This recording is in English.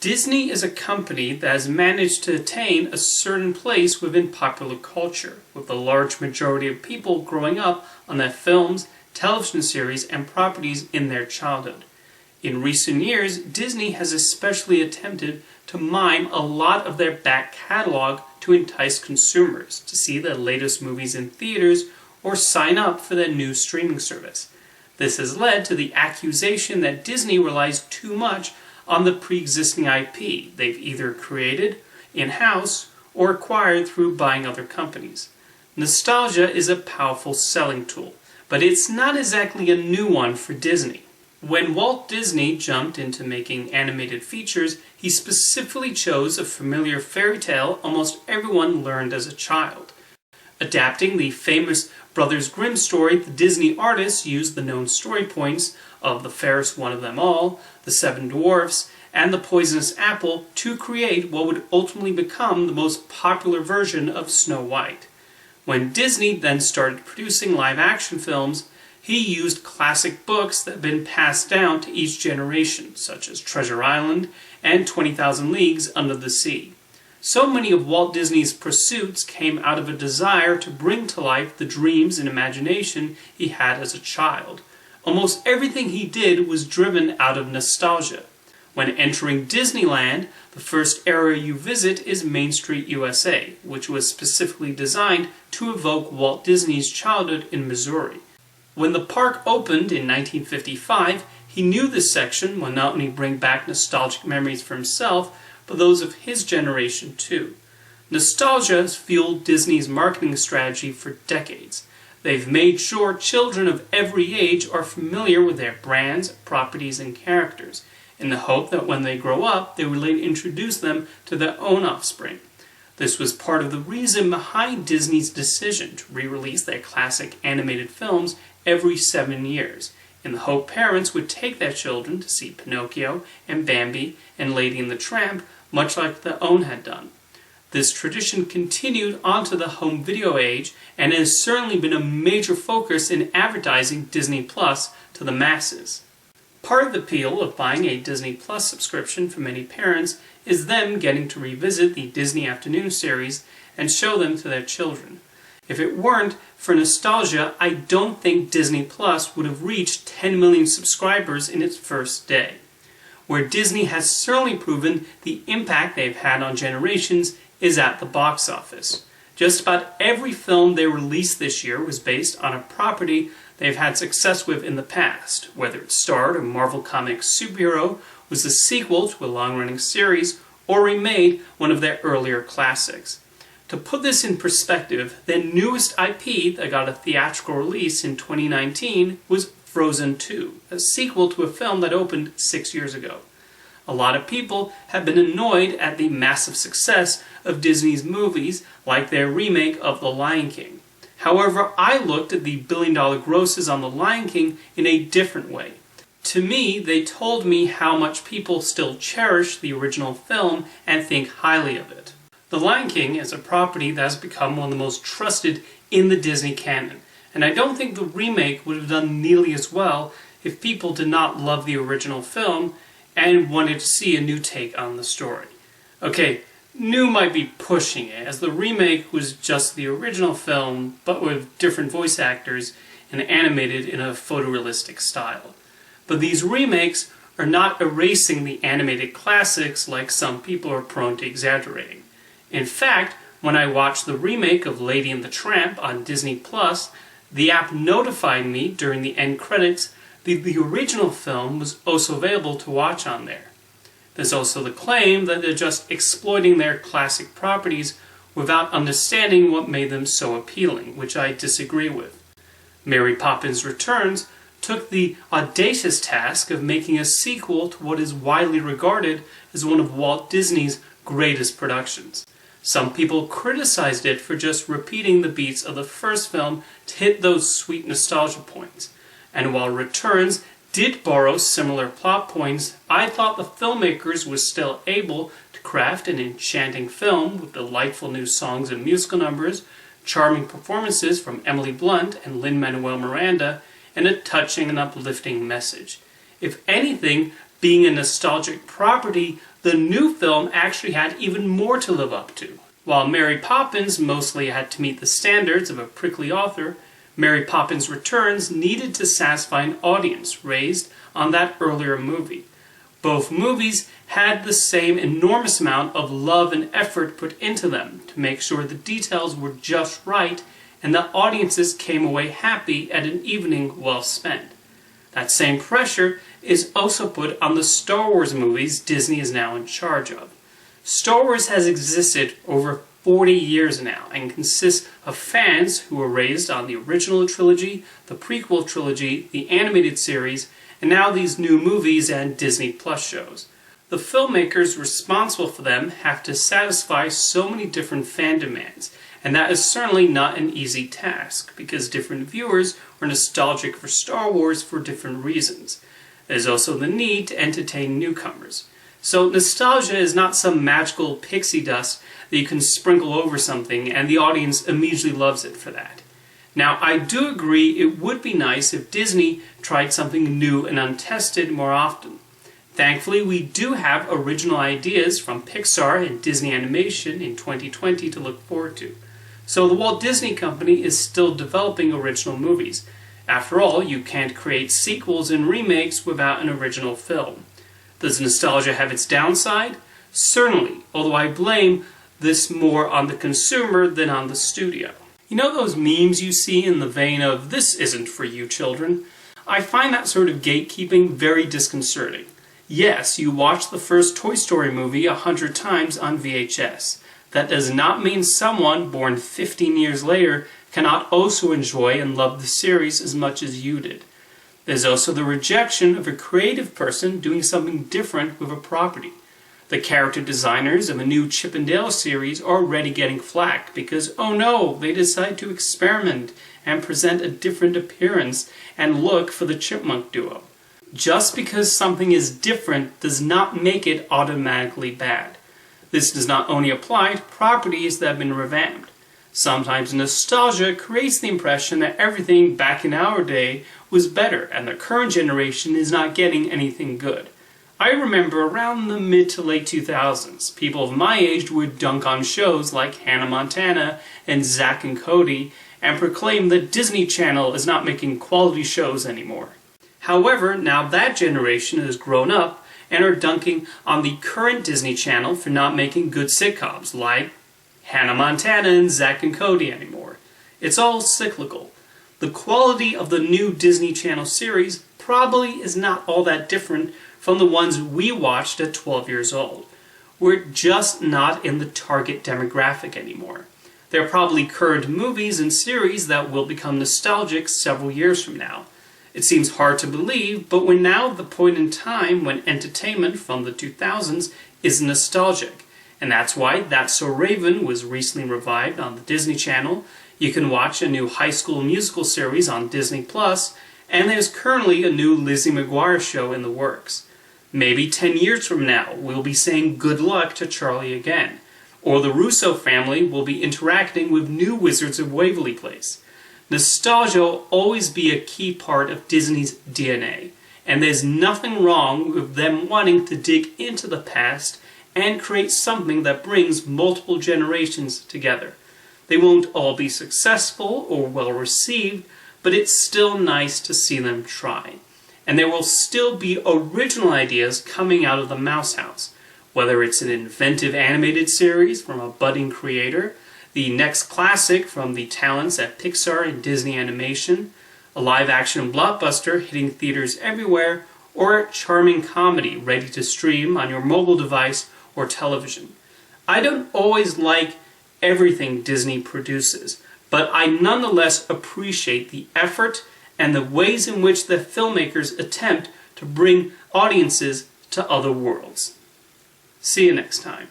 Disney is a company that has managed to attain a certain place within popular culture, with a large majority of people growing up on their films, television series, and properties in their childhood. In recent years, Disney has especially attempted to mine a lot of their back catalog to entice consumers to see their latest movies in theaters or sign up for their new streaming service. This has led to the accusation that Disney relies too much on the pre-existing IP they've either created in-house or acquired through buying other companies. Nostalgia is a powerful selling tool, but it's not exactly a new one for Disney. When Walt Disney jumped into making animated features, he specifically chose a familiar fairy tale almost everyone learned as a child. Adapting the famous Brothers Grimm story, the Disney artists used the known story points of the fairest one of them all, the Seven Dwarfs, and the Poisonous Apple to create what would ultimately become the most popular version of Snow White. When Disney then started producing live-action films, he used classic books that had been passed down to each generation, such as Treasure Island and 20,000 Leagues Under the Sea. So many of Walt Disney's pursuits came out of a desire to bring to life the dreams and imagination he had as a child. Almost everything he did was driven out of nostalgia. When entering Disneyland, the first area you visit is Main Street, USA, which was specifically designed to evoke Walt Disney's childhood in Missouri. When the park opened in 1955, he knew this section would not only bring back nostalgic memories for himself, but those of his generation too. Nostalgia has fueled Disney's marketing strategy for decades. They've made sure children of every age are familiar with their brands, properties, and characters, in the hope that when they grow up, they will later introduce them to their own offspring. This was part of the reason behind Disney's decision to re-release their classic animated films every 7 years, in the hope parents would take their children to see Pinocchio and Bambi and Lady and the Tramp, much like their own had done. This tradition continued onto the home video age and has certainly been a major focus in advertising Disney Plus to the masses. Part of the appeal of buying a Disney Plus subscription for many parents is them getting to revisit the Disney Afternoon series and show them to their children. If it weren't for nostalgia, I don't think Disney Plus would have reached 10 million subscribers in its first day. Where Disney has certainly proven the impact they've had on generations is at the box office. Just about every film they released this year was based on a property they've had success with in the past, whether it starred a Marvel Comics superhero, was a sequel to a long-running series, or remade one of their earlier classics. To put this in perspective, their newest IP that got a theatrical release in 2019 was Frozen 2, a sequel to a film that opened 6 years ago. A lot of people have been annoyed at the massive success of Disney's movies, like their remake of The Lion King. However, I looked at the billion-dollar grosses on The Lion King in a different way. To me, they told me how much people still cherish the original film and think highly of it. The Lion King is a property that has become one of the most trusted in the Disney canon, and I don't think the remake would have done nearly as well if people did not love the original film and wanted to see a new take on the story. Okay, new might be pushing it, as the remake was just the original film, but with different voice actors and animated in a photorealistic style. But these remakes are not erasing the animated classics like some people are prone to exaggerating. In fact, when I watched the remake of Lady and the Tramp on Disney Plus, the app notified me during the end credits that the original film was also available to watch on there. There's also the claim that they're just exploiting their classic properties without understanding what made them so appealing, which I disagree with. Mary Poppins Returns took the audacious task of making a sequel to what is widely regarded as one of Walt Disney's greatest productions. Some people criticized it for just repeating the beats of the first film to hit those sweet nostalgia points. And while Returns did borrow similar plot points, I thought the filmmakers were still able to craft an enchanting film with delightful new songs and musical numbers, charming performances from Emily Blunt and Lin-Manuel Miranda, and a touching and uplifting message. If anything, Being a nostalgic property, the new film actually had even more to live up to. While Mary Poppins mostly had to meet the standards of a prickly author, Mary Poppins Returns needed to satisfy an audience raised on that earlier movie. Both movies had the same enormous amount of love and effort put into them to make sure the details were just right and that audiences came away happy at an evening well spent. That same pressure is also put on the Star Wars movies Disney is now in charge of. Star Wars has existed over 40 years now and consists of fans who were raised on the original trilogy, the prequel trilogy, the animated series, and now these new movies and Disney Plus shows. The filmmakers responsible for them have to satisfy so many different fan demands, and that is certainly not an easy task, because different viewers are nostalgic for Star Wars for different reasons. There's also the need to entertain newcomers. So nostalgia is not some magical pixie dust that you can sprinkle over something and the audience immediately loves it for that. Now, I do agree it would be nice if Disney tried something new and untested more often. Thankfully, we do have original ideas from Pixar and Disney Animation in 2020 to look forward to. So the Walt Disney Company is still developing original movies. After all, you can't create sequels and remakes without an original film. Does nostalgia have its downside? Certainly, although I blame this more on the consumer than on the studio. You know those memes you see in the vein of, "This isn't for you, children"? I find that sort of gatekeeping very disconcerting. Yes, you watch the first Toy Story movie 100 times on VHS. That does not mean someone born 15 years later cannot also enjoy and love the series as much as you did. There's also the rejection of a creative person doing something different with a property. The character designers of a new Chip 'n Dale series are already getting flack because, oh no, they decide to experiment and present a different appearance and look for the Chipmunk duo. Just because something is different does not make it automatically bad. This does not only apply to properties that have been revamped. Sometimes nostalgia creates the impression that everything back in our day was better and the current generation is not getting anything good. I remember around the mid to late 2000s, people of my age would dunk on shows like Hannah Montana and Zack and Cody and proclaim that Disney Channel is not making quality shows anymore. However, now that generation has grown up and are dunking on the current Disney Channel for not making good sitcoms like Hannah Montana and Zack and Cody anymore. It's all cyclical. The quality of the new Disney Channel series probably is not all that different from the ones we watched at 12 years old. We're just not in the target demographic anymore. There are probably current movies and series that will become nostalgic several years from now. It seems hard to believe, but we're now at the point in time when entertainment from the 2000s is nostalgic. And that's why That's So Raven was recently revived on the Disney Channel. You can watch a new High School Musical series on Disney Plus, and there's currently a new Lizzie McGuire show in the works. Maybe 10 years from now, we'll be saying good luck to Charlie again. Or the Russo family will be interacting with new Wizards of Waverly Place. Nostalgia will always be a key part of Disney's DNA, and there's nothing wrong with them wanting to dig into the past and create something that brings multiple generations together. They won't all be successful or well received, but it's still nice to see them try. And there will still be original ideas coming out of the Mouse House, whether it's an inventive animated series from a budding creator, the next classic from the talents at Pixar and Disney Animation, a live-action blockbuster hitting theaters everywhere, or a charming comedy ready to stream on your mobile device or television. I don't always like everything Disney produces, but I nonetheless appreciate the effort and the ways in which the filmmakers attempt to bring audiences to other worlds. See you next time.